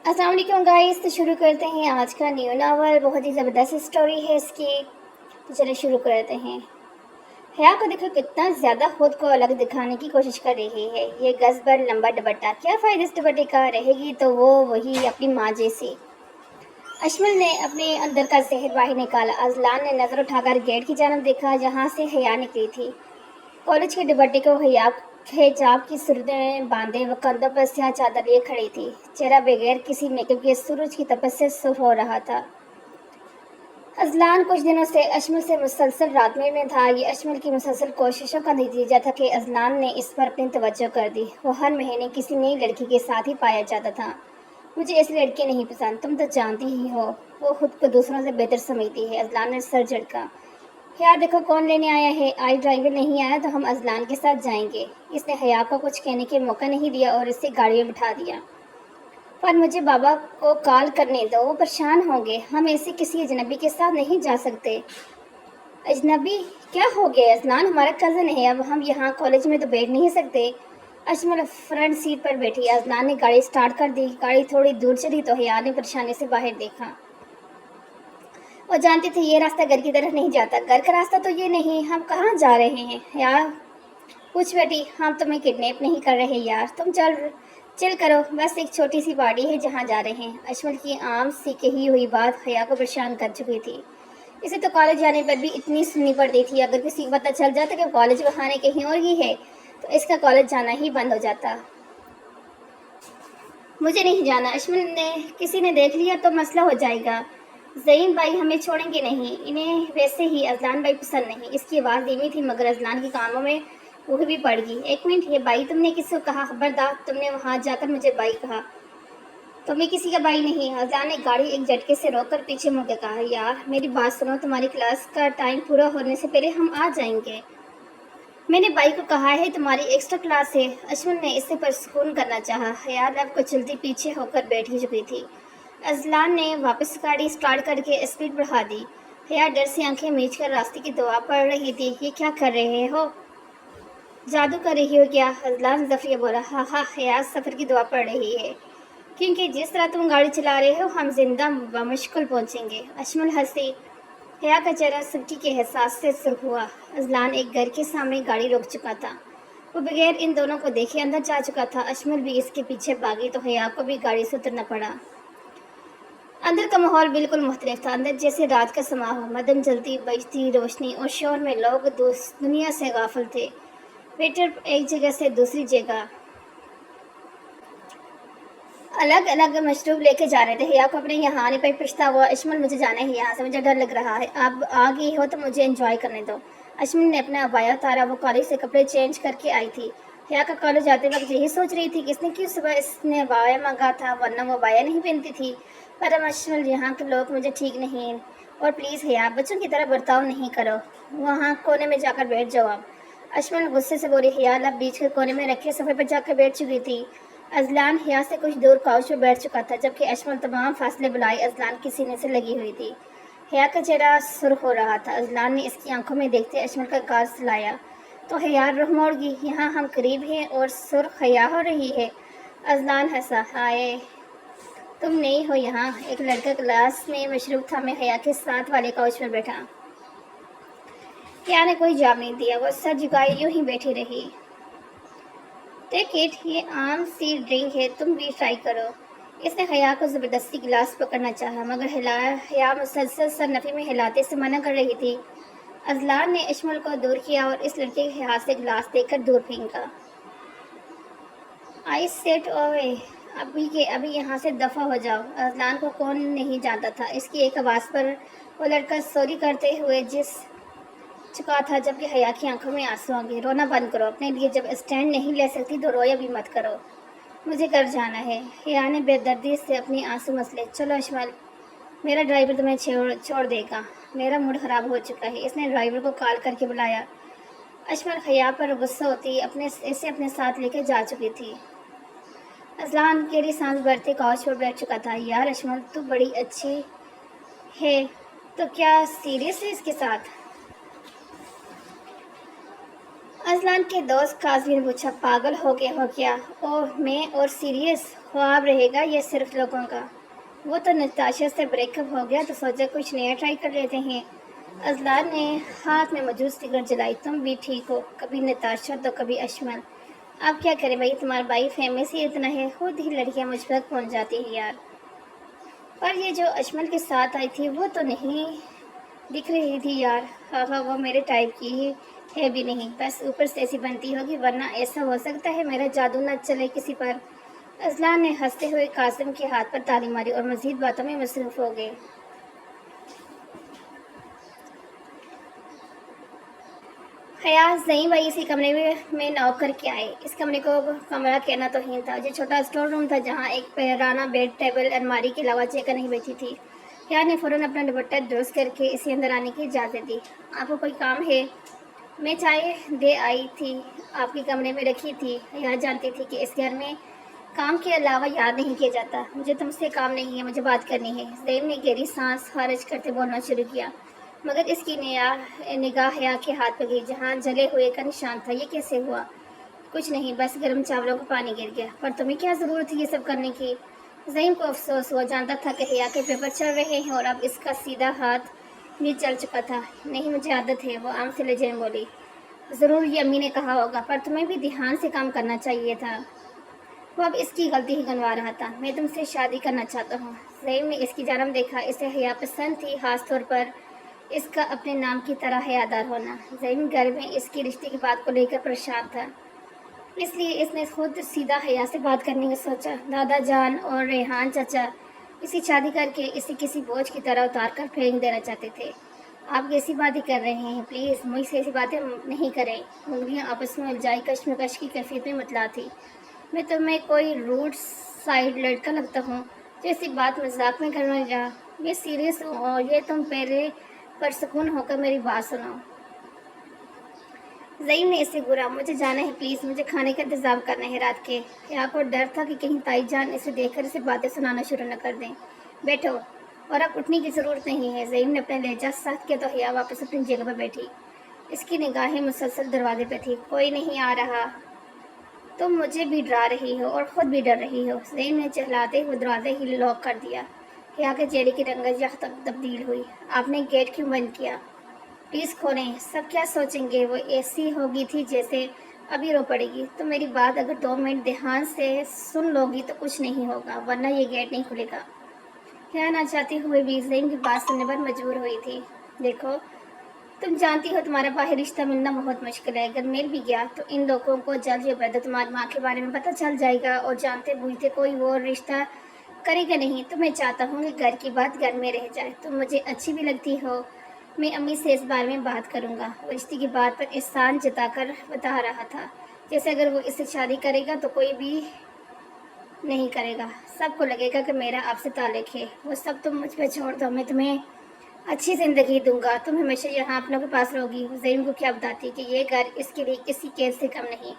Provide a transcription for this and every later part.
अस्सलाम वालेकुम गाइस। तो शुरू करते हैं आज का न्यू नावल। बहुत ही ज़बरदस्त स्टोरी है इसकी। तो चलिए शुरू करते हैं। हया को देखो कितना ज़्यादा खुद को अलग दिखाने की कोशिश कर रही है। ये गज भर लंबा दुपट्टा, क्या फ़ायदा इस दुपट्टे का। रहेगी तो वो वही अपनी माँ जैसी। अशमल ने अपने अंदर का जहर बाहर निकाला। अजलान ने नज़र उठाकर गेट की जानब देखा जहाँ से हया निकली थी। कॉलेज के दुपट्टे को हिजाब की सुर्खियां बांधे वो कंधों पर स्याह चादर लिए खड़ी थी। चेहरा बगैर किसी मेकअप के सूरज की तपस से सुर्ख हो रहा था। अजलान कुछ दिनों से अजमल से मुसलसल रातमेर में था। ये अजमल की मुसलसल कोशिशों का नतीजा था कि अजलान ने इस पर अपनी तवज्जो कर दी। वो हर महीने किसी नई लड़की के साथ ही पाया जाता था। मुझे ऐसी लड़की नहीं पसंद, तुम तो जानती ही हो। वो खुद को दूसरों से बेहतर समझती है। अजलान ने सर झटका। यार देखो कौन लेने आया है। आई ड्राइवर नहीं आया तो हम अजलान के साथ जाएंगे। इसने हया को कुछ कहने के मौका नहीं दिया और इसे गाड़ी में बिठा दिया। पर मुझे बाबा को कॉल करने दो, वो परेशान होंगे। हम ऐसे किसी अजनबी के साथ नहीं जा सकते। अजनबी क्या हो गया। अजलान हमारा कज़न है, अब हम यहाँ कॉलेज में तो बैठ नहीं सकते। अजमल फ्रंट सीट पर बैठी। अजलान ने गाड़ी स्टार्ट कर दी। गाड़ी थोड़ी दूर चली तो हया ने परेशानी से बाहर देखा। वो जानती थी ये रास्ता घर की तरफ नहीं जाता। घर का रास्ता तो ये नहीं। हम कहाँ जा रहे हैं यार। पूछ बेटी, हम तुम्हें किडनैप नहीं कर रहे यार। तुम चिल करो, बस एक छोटी सी पार्टी है जहाँ जा रहे हैं। अजमल की आम सी कही हुई बात हया को परेशान कर चुकी थी। इसे तो कॉलेज जाने पर भी इतनी सुननी पड़ती थी। अगर किसी को पता चल जाता कि कॉलेज बहाने कहीं और ही है तो इसका कॉलेज जाना ही बंद हो जाता। मुझे नहीं जाना। अजमल ने किसी ने देख लिया तो मसला हो जाएगा। ज़हीन भाई हमें छोड़ेंगे नहीं। इन्हें वैसे ही अजलान भाई पसंद नहीं। इसकी आवाज़ धीमी थी मगर अजलान के कानों में वो भी पड़ गई। एक मिनट, ये भाई तुमने किसको कहा। खबरदार, तुमने वहाँ जाकर मुझे भाई कहा। तुम्हें किसी का भाई नहीं। अजलान ने गाड़ी एक झटके से रोककर पीछे मुड़ के कहा, यार मेरी बात सुनो, तुम्हारी क्लास का टाइम पूरा होने से पहले हम आ जाएंगे। मैंने भाई को कहा है तुम्हारी एक्स्ट्रा क्लास है। अश्विन ने इससे परसकून करना चाहा। हयात अब को चलती पीछे होकर बैठ ही चुकी थी। अजलान ने वापस गाड़ी स्टार्ट करके स्पीड बढ़ा दी। हया डर से आंखें मीच कर रास्ते की दुआ पड़ रही थी। ये क्या कर रहे हो, जादू कर रही हो क्या। अजलान जफरिया बोला। हाँ हाँ, हया सफ़र की दुआ पड़ रही है क्योंकि जिस तरह तुम गाड़ी चला रहे हो हम जिंदा बमुश्किल पहुंचेंगे। अजमल हंसी। हया का चेहरा सख्ती के एहसास से सुर्ख हुआ। अजलान एक घर के सामने गाड़ी रोक चुका था। वो बगैर इन दोनों को देखे अंदर जा चुका था। अजमल भी इसके पीछे भागी तो हया को भी गाड़ी से उतरना पड़ा। अंदर का माहौल बिल्कुल मुख्तलिफ था। अंदर जैसे रात का समा हो, मदम जलती बजती रोशनी और शोर में लोग दुनिया से गाफिल थे। वेटर एक जगह से दूसरी जगह अलग अलग मशरूब लेके जा रहे थे। हया को अपने यहाँ आने पर पछता हुआ, अजमल मुझे जाना है यहाँ से, मुझे डर लग रहा है। अब आ गई हो तो मुझे एंजॉय करने दो। अजमल ने अपना अबाया उतारा। वो कॉलेज से कपड़े चेंज करके आई थी। हया का कॉलेज आते वक्त यही सोच रही थी कि इसने क्यों सुबह इसने अबाया मंगा था, वरना वो अबाया नहीं पहनती थी। पर अब अजमल, यहाँ के लोग मुझे ठीक नहीं। और प्लीज़ हया, बच्चों की तरह बर्ताव नहीं करो। वहाँ कोने में जाकर बैठ जाओ। आप अजमल गुस्से से बोली। हया अब बीच के कोने में रखे सोफे पर जाकर बैठ चुकी थी। अजलान हया से कुछ दूर काउच पर बैठ चुका था जबकि अजमल तमाम फासले बुलाए अजलान के सीने से लगी हुई थी। हया का चेहरा सुर्ख हो रहा था। अजलान ने इसकी आंखों में देखते अजमल का गाल सिलाया तो हया रुख मोड़ गई। यहाँ हम करीब हैं और सुर्ख हया हो रही है। अजलान हंसा। हाय, तुम नहीं हो यहाँ। एक लड़का क्लास में मशरूफ था। मैं हया के साथ वाले काउच पर बैठा। हया ने कोई जवाब नहीं दिया। वो सर झुकाए यूं ही बैठी रही। टेक इट, ये आम सी ड्रिंक है, तुम भी ट्राई करो। इसने हया को ज़बरदस्ती गिलास पकड़ना चाहा मगर हया मुसलसल सर नफ़ी में हिलाते से मना कर रही थी। अजलान ने अजमल को दूर किया और इस लड़के के हाथ से गिलास देकर दूर फेंका। आई सेट ओए, अभी के अभी यहाँ से दफ़ा हो जाओ। अजलान को कौन नहीं जानता था। इसकी एक आवाज़ पर वो लड़का सॉरी करते हुए जिस चुका था जबकि हया की आंखों में आंसू आ गए। रोना बंद करो। अपने लिए जब स्टैंड नहीं ले सकती तो रोया भी मत करो। मुझे घर जाना है। हया ने बेदर्दी से अपनी आंसू मसले। चलो अजमल, मेरा ड्राइवर तुम्हें छोड़ देगा। मेरा मूड ख़राब हो चुका है। इसने ड्राइवर को कॉल करके बुलाया। अजमल हया पर गुस्सा होती इसे अपने साथ लेकर जा चुकी थी। अजलान गहरी सांस भरते काउच पर बैठ चुका था। यार अजमल, तू बड़ी अच्छी है, तो क्या सीरियस है इसके साथ। अजलान के दोस्त काज़मी ने पूछा, पागल हो गए हो क्या? ओह, मैं और सीरियस ख्वाब रहेगा ये सिर्फ लोगों का। वो तो नताशा से ब्रेकअप हो गया तो सोचा कुछ नया ट्राई कर लेते हैं। अजलान ने हाथ में मौजूद सिगरेट जलाई। तुम भी ठीक हो, कभी नताशा तो कभी अशमल। आप क्या करें भाई, तुम्हारा भाई फेमस ही इतना है, खुद ही लड़कियां मुझ तक पहुंच जाती है यार। पर ये जो अजमल के साथ आई थी वो तो नहीं दिख रही थी यार। हाँ हाँ, वो मेरे टाइप की ही है भी नहीं, बस ऊपर से ऐसी बनती होगी, वरना ऐसा हो सकता है मेरा जादू न चले किसी पर। अजलान ने हंसते हुए कासिम के हाथ पर ताली मारी और मजीद बातों में मसरूफ हो गए। हयात ज़ईं भाई इसी कमरे में नॉक करके आए। इस कमरे को कमरा कहना तो ही था। जो छोटा स्टोर रूम था जहाँ एक पैराना बेड, टेबल, अलमारी के अलावा चेकर नहीं बैठी थी। हयात ने फ़ौरन अपना दुपट्टा दुरुस्त करके इसे अंदर आने की इजाज़त दी। आपको कोई काम है? मैं चाय दे आई थी, आपके कमरे में रखी थी। हयात जानती थी कि इस घर में काम के अलावा याद नहीं किया जाता। मुझे तुमसे काम नहीं है, मुझे बात करनी है। ज़ैन ने गहरी सांस खारिज करते बोलना शुरू किया, मगर इसकी निगाह हया के हाथ पर गई जहाँ जले हुए का निशान था। ये कैसे हुआ? कुछ नहीं, बस गर्म चावलों को पानी गिर गया। पर तुम्हें क्या ज़रूरत थी ये सब करने की? ज़ईन को अफसोस हुआ, जानता था कि हया के पेपर चल रहे हैं और अब इसका सीधा हाथ भी चल चुका था। नहीं, मुझे आदत है, वो आम से लजैन बोली। ज़रूर ये अम्मी ने कहा होगा, पर तुम्हें भी ध्यान से काम करना चाहिए था। वो अब इसकी गलती ही गनवा रहा था। मैं तुमसे शादी करना चाहता हूँ। ज़ईन ने इसकी जानब देखा। इसे हया पसंद थी, खास तौर पर इसका अपने नाम की तरह हयादार होना। ज़ईन घर में इसकी रिश्ते की बात को लेकर परेशान था, इसलिए इसने खुद सीधा हया से बात करने का सोचा। दादा जान और रेहान चाचा इसी शादी करके इसे किसी बोझ की तरह उतार कर फेंक देना चाहते थे। आप कैसी बातें कर रहे हैं? प्लीज़ मुझसे ऐसी बातें नहीं करें। उंगलियां आपस में उलझाई कश्मकश की कैफियत में मतला थी। मैं तुम्हें कोई रूड साइड लड़का लगता हूँ जो ऐसी बात मजाक में करने लगा? मैं सीरियस हूँ और ये तुम पहले पर सुकून होकर मेरी बात सुनो। ज़ईन ने इसे घूरा। मुझे जाना है प्लीज़, मुझे खाने का इंतज़ाम करना है रात के। हया को डर था कि कहीं ताई जान इसे देखकर इसे बातें सुनाना शुरू न कर दें। बैठो, और अब उठने की ज़रूरत नहीं है। ज़ईन ने अपना लहजा सख्त किया तो हया वापस अपनी जगह पर बैठी। इसकी निगाहें मुसलसल दरवाजे पर थी। कोई नहीं आ रहा? तुम मुझे भी डरा रही हो और ख़ुद भी डर रही हो। ज़ईन ने चहलाते हुए दरवाज़ा ही लॉक कर दिया। हया के चेहरे की रंगत यह तब्दील हुई। आपने गेट क्यों बंद किया? प्लीज़ खोलें, सब क्या सोचेंगे? वो ऐसी होगी थी जैसे अभी रो पड़ेगी। तो मेरी बात अगर 2 मिनट ध्यान से सुन लोगी तो कुछ नहीं होगा, वरना ये गेट नहीं खुलेगा। क्या ना चाहते हुए भी ज़ईन की बात सुनने पर मजबूर हुई थी। देखो, तुम जानती हो तुम्हारा बाहर रिश्ता मिलना बहुत मुश्किल है। अगर मिल भी गया तो इन लोगों को जल्द या बाद तुम्हारी माँ के बारे में पता चल जाएगा और जानते बूझते कोई वो रिश्ता करेगा नहीं। तो मैं चाहता हूँ कि घर की बात घर में रह जाए। तुम मुझे अच्छी भी लगती हो। मैं अम्मी से इस बारे में बात करूँगा। वो रिश्ते की बात पर एहसान जताकर बता रहा था, जैसे अगर वो इससे शादी करेगा तो कोई भी नहीं करेगा। सबको लगेगा कि मेरा आपसे ताल्लुक है। वो सब तुम मुझ पर छोड़ दो, मैं तुम्हें अच्छी ज़िंदगी दूंगा। तुम हमेशा यहाँ अपनों के पास रहोगी। ज़ईन को क्या बताती कि ये घर इसके लिए किसी कैद से कम नहीं,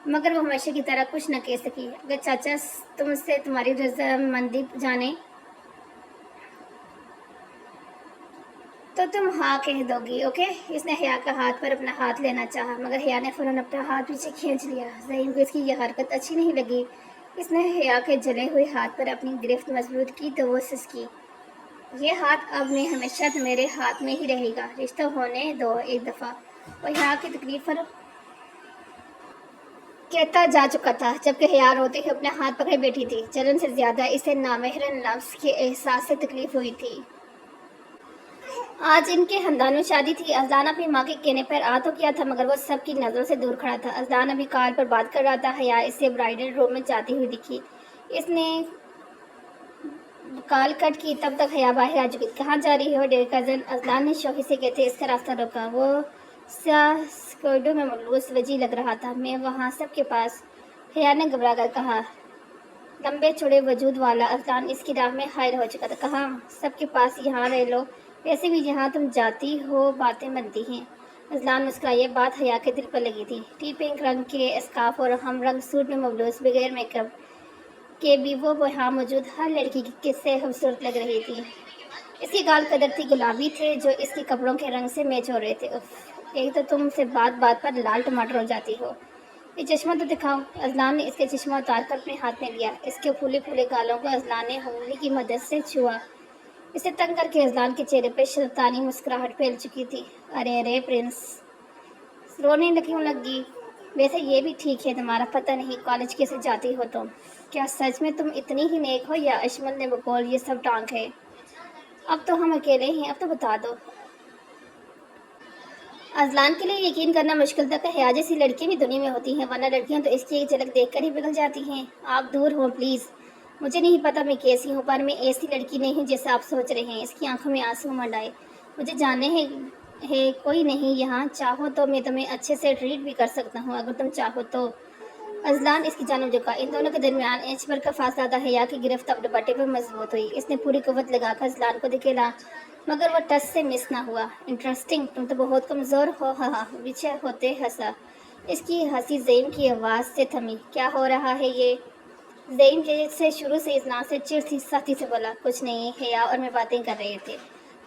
मगर वो हमेशा की तरह कुछ न कह सकी। अगर चाचा तुमसे तुम्हारी रजामंदी जाने तो तुम हाँ कह दोगी, ओके? इसने हया का हाथ पर अपना हाथ लेना चाहा, मगर हया ने फ़ौरन अपना हाथ पीछे खींच लिया। ज़ईन को इसकी यह हरकत अच्छी नहीं लगी। इसने हया के जले हुए हाथ पर अपनी गिरफ्त मजबूत की तो वो सिसकी। ये हाथ अब मैं हमेशा मेरे हाथ में ही रहेगा। रिश्ता होने दो एक दफ़ा। और हया की तकलीफ पर कहता जा चुका था, जबकि हया रोते हुए अपने हाथ पकड़े बैठी थी। जलन से ज़्यादा इसे नामहरम लफ्ज़ के एहसास से तकलीफ हुई थी। आज इनके खानदान में शादी थी। अजलान अपनी माँ के कहने पर आ तो किया था, मगर वो सबकी नज़रों से दूर खड़ा था। अजलान अभी कॉल पर बात कर रहा था। हया इसे ब्राइडल रूम में जाती हुई दिखी। इसने कॉल कट की तब तक हया बाहर आ चुकी। कहाँ जा रही हो डेयर कज़न? अजलान ने शोखी से कहते इसका रास्ता रोका। वो स्कर्डो में मलबूस वजी लग रहा था। मैं वहाँ सबके पास, हया ने घबरा कर कहा। लंबे चौड़े वजूद वाला अजलान इसकी राह में हायर हो चुका था। कहाँ सबके पास? यहाँ रह लो, वैसे भी जहाँ तुम जाती हो बातें बनती हैं। अजलान मुस्कुराया। ये बात हया के दिल पर लगी थी। टी पिंक रंग के स्कार्फ और हम रंग सूट में मलबूस बगैर मेकअप के भी वो वहाँ मौजूद हर लड़की की किससे खूबसूरत लग रही थी। इसके गाल कदर थी गुलाबी थे जो इसके कपड़ों के रंग से मैच हो रहे थे। उफ, यही तो तुम से बात बात पर लाल टमाटर हो जाती हो। ये चश्मा तो दिखाओ। अजलान ने इसके चश्मा उतार कर अपने हाथ में लिया। इसके फूले फूले गालों को अजलान ने उंगली की मदद से छुआ। इसे तंग करके अजलान के चेहरे पर शैतानी मुस्कुराहट फैल चुकी थी। अरे अरे प्रिंस, रोने क्यों लगी? वैसे ये भी ठीक है, तुम्हारा पता नहीं कॉलेज कैसे जाती हो तुम। क्या सच में तुम इतनी ही नेक हो या अजमल ने बकौल ये सब टांग है? अब तो हम अकेले हैं, अब तो बता दो। अजलान के लिए यकीन करना मुश्किल था कि हया जैसी लड़कियां भी दुनिया में होती हैं, वरना लड़कियां तो इसकी एक झलक देखकर ही पिघल जाती हैं। आप दूर हो प्लीज़। मुझे नहीं पता मैं कैसी हूँ, पर मैं ऐसी लड़की नहीं हूँ जैसे आप सोच रहे हैं। इसकी आंखों में आंसू मंड आए। मुझे जानने है कोई नहीं यहाँ, चाहो तो मैं तुम्हें अच्छे से ट्रीट भी कर सकता हूँ, अगर तुम चाहो तो। अजलान इसकी जानब झुका। इन दोनों के दरमियान इंच भर का फासला था। हया की गिरफ्त अब दुपट्टे पर मजबूत हुई। इसने पूरी कुव्वत लगाकर अजलान को धकेला, मगर वो टस से मिस ना हुआ। इंटरेस्टिंग, तुम तो बहुत कमज़ोर हो। हाँ, पीछे होते हंसा। इसकी हंसी ज़ैम की आवाज़ से थमी। क्या हो रहा है ये? ज़ैम जैसे शुरू से इतना से चिढ़ सख्ती से बोला, कुछ नहीं, हया और मैं बातें कर रहे थे।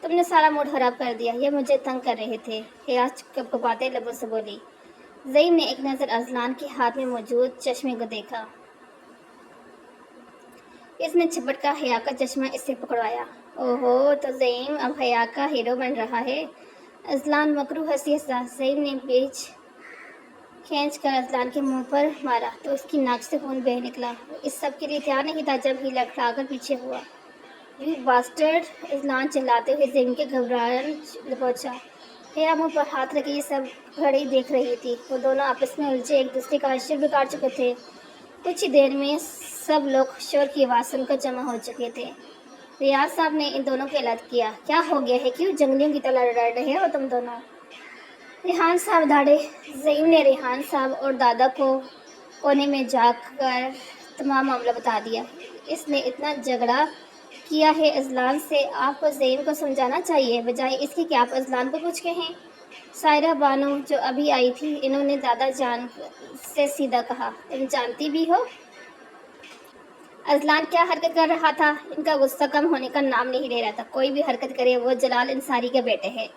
तुमने सारा मूड खराब कर दिया। ये मुझे तंग कर रहे थे। हया कपकपाते लबों से बोली। ज़ैम ने एक नज़र अजलान के हाथ में मौजूद चश्मे को देखा। इसने झपट का हया का चश्मा इससे पकड़वाया। ओहो, तो ज़ैम अब हया का हीरो बन रहा है। अजलान मकरू हंसी हंसा। ज़ैम ने बीच खींच कर अजलान के मुंह पर मारा तो उसकी नाक से खून बह निकला। वो इस सब के लिए तैयार नहीं था जब ही लड़खड़ाकर पीछे हुआ। यू बास्टर्ड, अजलान चिल्लाते हुए ज़ैम के घबराहट पहुंचा। हया मुंह पर हाथ रखे ये सब खड़ी देख रही थी। वो दोनों आपस में उलझे एक दूसरे का आश्चर्य बिगाड़ चुके थे। कुछ ही देर में सब लोग शोर की आवाज़ सुनकर जमा हो चुके थे। रियाज साहब ने इन दोनों को अलर्ट किया। क्या हो गया है? क्यों जंगलियों की तरह लड़ रहे हो तुम दोनों? रेहान साहब दाढ़े। ज़ईम ने रेहान साहब और दादा को कोने में जाकर तमाम मामला बता दिया। इसने इतना झगड़ा किया है अजलान से, आपको ज़ईम को समझाना चाहिए, बजाय इसके कि आप अजलान को कुछ कहें। सायरा बानो जो अभी आई थी, इन्होंने दादा जान से सीधा कहा, तुम जानती भी हो अजलान क्या हरकत कर रहा था? इनका गुस्सा कम होने का नाम नहीं ले रहा था। कोई भी हरकत करे वो जलाल अंसारी के बेटे हैं।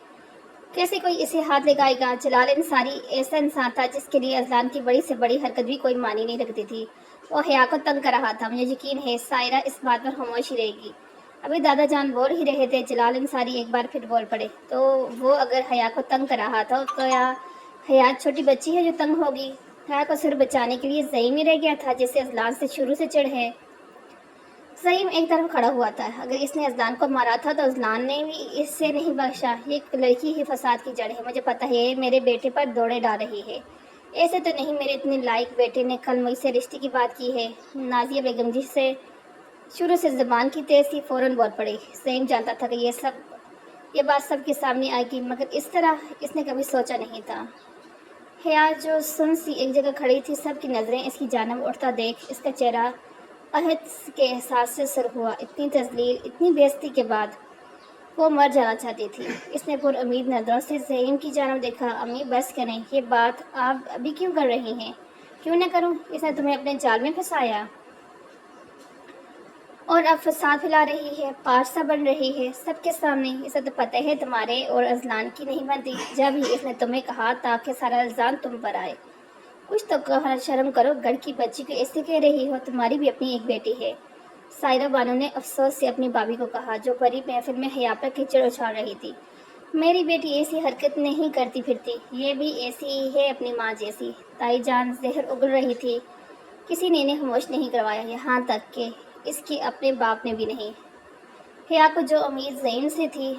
कैसे कोई इसे हाथ लगाएगा? जलाल अंसारी ऐसा इंसान था जिसके लिए अजलान की बड़ी से बड़ी हरकत भी कोई मानी नहीं रखती थी। वो हया को तंग कर रहा था। मुझे यकीन है सायरा इस बात पर खामोश ही रहेगी। अभी दादा जान बोल ही रहे थे। जलाल अंसारी एक बार फिर बोल पड़े, तो वो अगर हया को तंग कर रहा था तो या हया छोटी बच्ची है जो तंग होगी? हया को सिर बचाने के लिए ज़ईम ही रह गया था जिसे अजलान से शुरू से चिढ़ है। ज़ईम एक तरफ खड़ा हुआ था। अगर इसने अजलान को मारा था तो अजलान ने भी इससे नहीं बख्शा। ये लड़की ही फसाद की जड़ है। मुझे पता है ये मेरे बेटे पर दौड़े डाल रही है। ऐसे तो नहीं, मेरे इतने लायक बेटे ने कल मुझसे रिश्ते की बात की है। नाजिया बेगम जी से शुरू से ज़बान की तेज़ थी, फ़ौरन बोल पड़ी। ज़ईम जानता था कि ये बात सबके सामने आएगी, मगर इस तरह इसने कभी सोचा नहीं था। हया जो सुन सी एक जगह खड़ी थी, सबकी नज़रें इसकी जानब उठता देख इसका चेहरा अहद के एहसास से सर हुआ। इतनी तजलील, इतनी बेइज्जती के बाद वो मर जाना चाहती थी। इसने पुरउम्मीद नज़रों से ज़ईम की जानब देखा। अम्मी बस करें, ये बात आप अभी क्यों कर रही हैं? क्यों न करूं? इसने तुम्हें अपने जाल में फंसाया और अब फसाद फैला रही है, पारसा बन रही है सबके सामने। इसे तो पता है तुम्हारे और अजलान की नहीं बनती। जब ही इसने तुम्हें कहा ताकि सारा इल्ज़ाम तुम पर आए। कुछ तो कहा, शर्म करो। घर की बच्ची को ऐसे कह रही हो? तुम्हारी भी अपनी एक बेटी है। सायरा बानो ने अफसोस से अपनी भाभी को कहा, जो बड़ी महफिल में हया पर कीचड़ उछाल रही थी। मेरी बेटी ऐसी हरकत नहीं करती फिरती, ये भी ऐसी ही है अपनी माँ जैसी। ताई जान जहर उगल रही थी, किसी ने इन्हें खामोश नहीं करवाया, यहाँ तक कि इसके अपने बाप ने भी नहीं। हया को जो उम्मीद ज़ईम से थी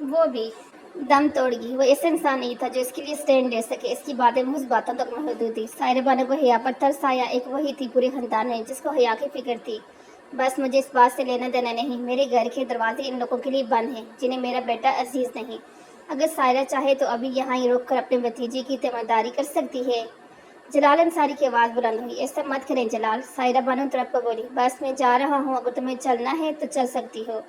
वो भी दम तोड़ गई। वो ऐसा इंसान नहीं था जो इसके लिए स्टैंड ले सके। इसकी बातें मुझ बातों तक महदूद थी। सायरा बानो को हया पर तरस आया। एक वही थी पूरे खानदान में जिसको हया की फिक्र थी। बस मुझे इस बात से लेना देना नहीं। मेरे घर के दरवाजे इन लोगों के लिए बंद हैं जिन्हें मेरा बेटा अजीज़ नहीं। अगर सायरा चाहे तो अभी यहाँ ही रुक कर अपने भतीजे की तीमारदारी कर सकती है। जलाल अंसारी की आवाज़ बुलंद हुई। ऐसा मत करें जलाल। सायरा बानो तरफ को बोली, बस मैं जा रहा हूँ, अगर तुम्हें चलना है तो चल सकती हो।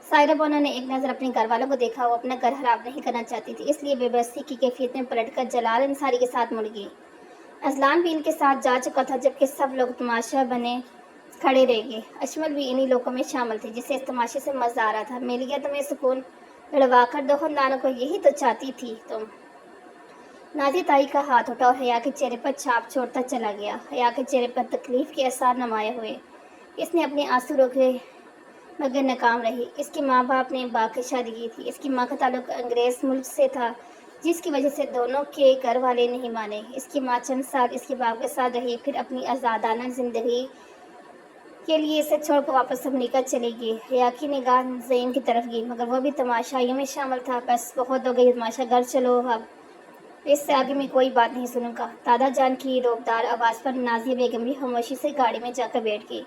सायरा बानो ने एक नज़र अपने घर वालों को देखा। वो अपना घर खराब नहीं करना चाहती थी, इसलिए बेबसी की कैफियत में पलटकर जलाल अंसारी के साथ मुड़ गई। अजलान भी इनके साथ जा चुका था, जबकि सब लोग तमाशा बने खड़े रह गए। अजमल भी इन्हीं लोगों में शामिल थे जिसे इस तमाशे से मज़ा आ रहा था। मिल गया तुम्हें सुकून, लड़वा कर दो खानदानों को, यही तो चाहती थी तुम। नाज़ी ताई का हाथ उठा और हया के चेहरे पर छाप छोड़ता चला गया। हया के चेहरे पर तकलीफ के आसार नुमाया हुए। इसने अपने आंसू रोके मगर नाकाम रही। इसके माँ बाप ने बाकी शादी की थी। इसकी माँ का ताल्लुक अंग्रेज मुल्क से था, जिसकी वजह से दोनों के घर वाले नहीं माने। इसकी माँ चंद साल इसके बाप के साथ रही, फिर अपनी आज़ादाना जिंदगी के लिए इसे छोड़कर वापस अमरीका चली गई। हया की निगाह ज़ईम की तरफ गई, मगर वो भी तमाशाइयों में शामिल था। बस बहुत हो गई तमाशा, घर चलो अब, इससे आगे मैं कोई बात नहीं सुनूंगा। दादा जान की रोबदार आवाज़ पर नाज़िया बेगम भी खामोशी से गाड़ी में जाकर बैठ गई।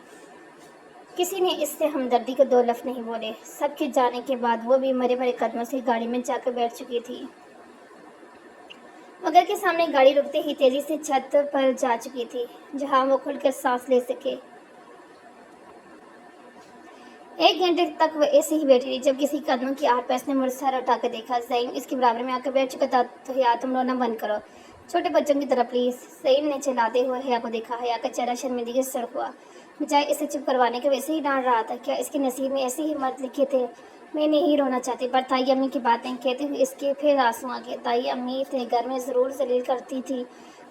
किसी ने इससे हमदर्दी के दो लफ्ज़ नहीं बोले। सबके जाने के बाद वो भी मरे मरे कदमों से गाड़ी में जाकर बैठ चुकी थी। मगर के सामने गाड़ी रुकते ही तेजी से छत पर जा चुकी थी, जहां वो खुलकर सांस ले सके। 1 घंटे तक वह ऐसे ही बैठी रही, जब किसी कदमों की आड़ पर इसने मुड़ सर उठाकर देखा। ज़ईम इसके बराबर में आकर बैठ चुका था। तो हया, तुम रोना बंद करो, छोटे बच्चों की तरह प्लीज़। ज़ईम ने चिल्लाते हुए हया को देखा। हया का चेहरा शर्मिंदगी से सुर्ख हुआ। बजाय इसे चुप करवाने के वैसे ही डांट रहा था। क्या इसके नसीब में ऐसी हिम्मत लिखे थे? मैं नहीं रोना चाहती, पर ताई अम्मी की बातें कहते हुए इसके फिर आंसू आ गए। ताई अम्मी इतने घर में ज़रूर जलील करती थी,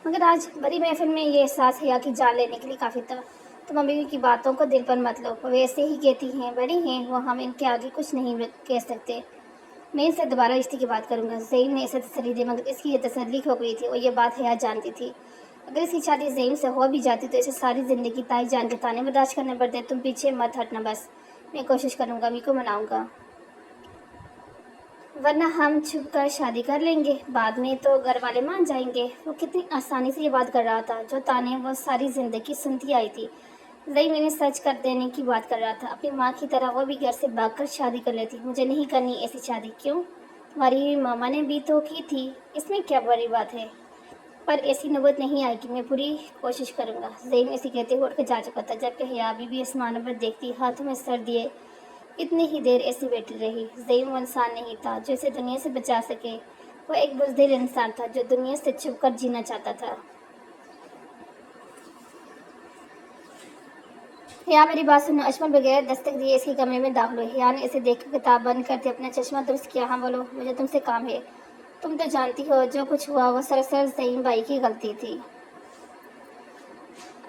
मगर आज बड़ी महफिल में ये एहसास हया की जान लेने के लिए काफ़ी था। तुम अम्मी की बातों को दिल पर मत लो, वो वैसे ही कहती हैं, बड़ी हैं वो, हम इनके आगे कुछ नहीं कह सकते। मैं इनसे दोबारा रिश्ते की बात करूंगा। ज़ईम ने इसे तसल्ली दी, मगर इसकी ये तसल्ली खो गई थी और ये बात हया जानती थी। अगर इसकी शादी ज़ईम से हो भी जाती तो इसे सारी ज़िंदगी ताई जान के ताने बर्दाश्त करने पड़ते। तुम पीछे मत हटना, बस मैं कोशिश करूंगा, अम्मी को मनाऊंगा, वरना हम छुप कर शादी कर लेंगे, बाद में तो घर वाले मान जाएंगे। वो कितनी आसानी से ये बात कर रहा था, जो ताने वो सारी ज़िंदगी सुनती आई थी। ज़ईम मैंने सच कर देने की बात कर रहा था। अपनी माँ की तरह वो भी घर से भागकर शादी कर लेती। मुझे नहीं करनी ऐसी शादी। क्यों? तुम्हारी मामा ने भी तो की थी, इसमें क्या बड़ी बात है? पर ऐसी नौबत नहीं आएगी, मैं पूरी कोशिश करूंगा। ज़ईम ऐसे कहते हुए उठ कर जा चुका था, जबकि हया अभी भी आसमानों पर देखती, हाथों में सर दिए इतनी ही देर ऐसी बैठी रही। ज़ईम वो इंसान नहीं था जो इसे दुनिया से बचा सके। वो एक बुज़दिल इंसान था जो दुनिया से छुप कर जीना चाहता था। हिया, मेरी बात सुनो। अजमल बगैर दस्तक दिए इसके कमरे में दाखिल हुई। हिया ने इसे देखकर किताब बंद करते अपना चश्मा दुरुस्त किया। हाँ बोलो, मुझे तुमसे काम है। तुम तो जानती हो जो कुछ हुआ वो सरासर ज़ईम भाई की गलती थी।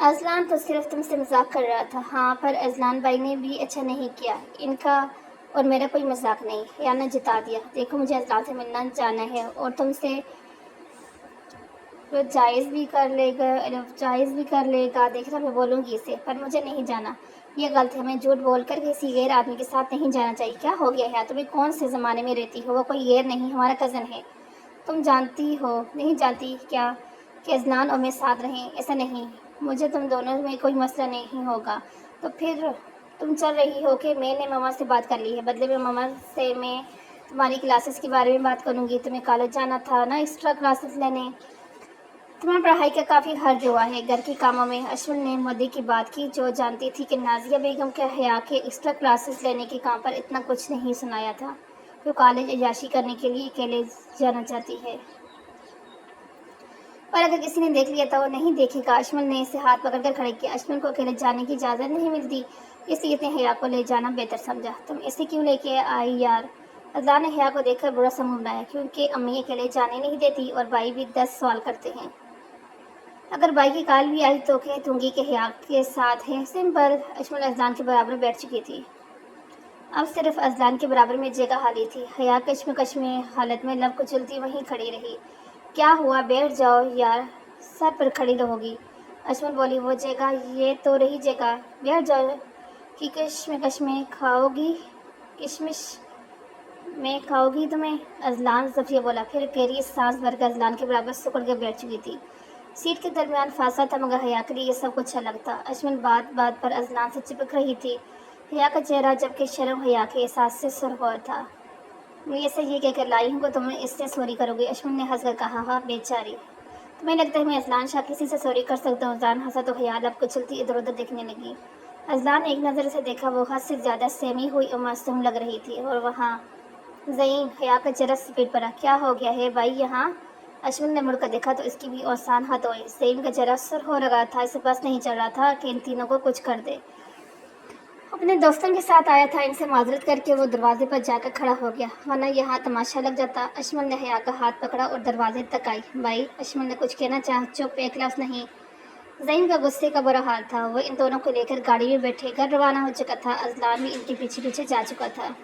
अजलान तो सिर्फ तुमसे मजाक कर रहा था। हाँ, पर अजलान भाई ने भी अच्छा नहीं किया। इनका और मेरा कोई मजाक नहीं। हिया ने जिता दिया। देखो, मुझे अजलान से मिलना जाना है और तुमसे वो जायज़ भी कर लेगा। देखना, मैं बोलूँगी इसे, पर मुझे नहीं जाना। ये गलत है, मैं झूठ बोल कर किसी गैर आदमी के साथ नहीं जाना चाहिए। क्या हो गया है तुम्हें? कौन से ज़माने में रहती हो? वो कोई गैर नहीं, हमारा कज़न है। तुम जानती हो, नहीं जानती क्या, कि अजलान और मैं साथ रहें? ऐसा नहीं, मुझे तुम दोनों में कोई मसला नहीं होगा। तो फिर तुम चल रही हो कि मैंने मामा से बात कर ली है, बदले में मामा से मैं तुम्हारी क्लासेस के बारे में बात करूँगी। तुम्हें कॉलेज जाना था ना, एक्स्ट्रा क्लासेस लेने। तुम्हें पढ़ाई का काफ़ी हर्ज हुआ है घर के कामों में। अश्विन ने मोदी की बात की, जो जानती थी कि नाजिया बेगम के हया के एक्स्ट्रा क्लासेस लेने के काम पर इतना कुछ नहीं सुनाया था। वो कॉलेज अय्याशी करने के लिए अकेले जाना चाहती है, पर अगर किसी ने देख लिया तो वो नहीं देखेगा। अश्विन ने इसे हाथ पकड़कर खड़े किया। अश्विन को अकेले जाने की इजाज़त नहीं मिलती, इसलिए इसने हया को ले जाना बेहतर समझा। तुम इसे क्यों लेके आई यार? अजला ने हया को देखकर बुरा समूह बनाया, क्योंकि अम्मी अकेले जाने नहीं देती और भाई भी 10 सवाल करते हैं। अगर बाई की काल भी आई तो कह दूंगी कि हया के साथ है। सिंपल। अजमल अजलान के बराबर बैठ चुकी थी। अब सिर्फ अजलान के बराबर में जगह खाली थी। हया कश्मकश में हालत में लब कुचलती वहीं खड़ी रही। क्या हुआ? बैठ जाओ यार, सर पर खड़ी रहोगी? अजमल बोली, वो जगह, ये तो रही जगह, बैठ जाओ। कि कश्मकश में खाओगी? किशमिश में खाओगी तुम्हें? अजलान जफिया बोला, फिर गहरी सांस भरकर अजलान के बराबर सुकड़ कर बैठ चुकी थी। सीट के दरमियान फासला था, मगर हया के लिए ये सब कुछ अलग था। अजमल बात बात पर अजलान से चिपक रही थी। हया का चेहरा जबकि शर्म हया के एहसास से सुरखा था। मैं इसे ये कहकर लाई हूँ कि तुम इससे सॉरी करोगे। अजमल ने हंसकर कहा, हाँ बेचारी, तुम्हें लगता है मैं अजलान शाह किसी से सॉरी कर सकता हूँ? अजलान हंसा तो हया लब कुचलती इधर उधर देखने लगी। अजलान ने एक नज़र से देखा, वो हद से ज़्यादा सहमी हुई और मासूम लग रही थी। और वहाँ ज़ईम, हया का चेहरा सफेद पड़ा। क्या हो गया है भाई यहाँ? अश्विन ने मुड़कर देखा तो इसकी भी औसान हद हुई। ज़ईम का चेहरा सुर हो लगा था। इसे बस नहीं चल रहा था कि इन तीनों को कुछ कर दे। अपने दोस्तों के साथ आया था, इनसे माजरत करके वो दरवाजे पर जाकर खड़ा हो गया, वरना यहाँ तमाशा लग जाता। अशमल ने हया का हाथ पकड़ा और दरवाजे तक आई। भाई, अशमल ने कुछ कहना चाहा, चुप, एक लफ्ज़ नहीं। ज़हीन का गुस्से का बुरा हाल था। वो इन दोनों को लेकर गाड़ी में बैठे घर रवाना हो चुका था। अजलान भी इनके पीछे पीछे जा चुका था।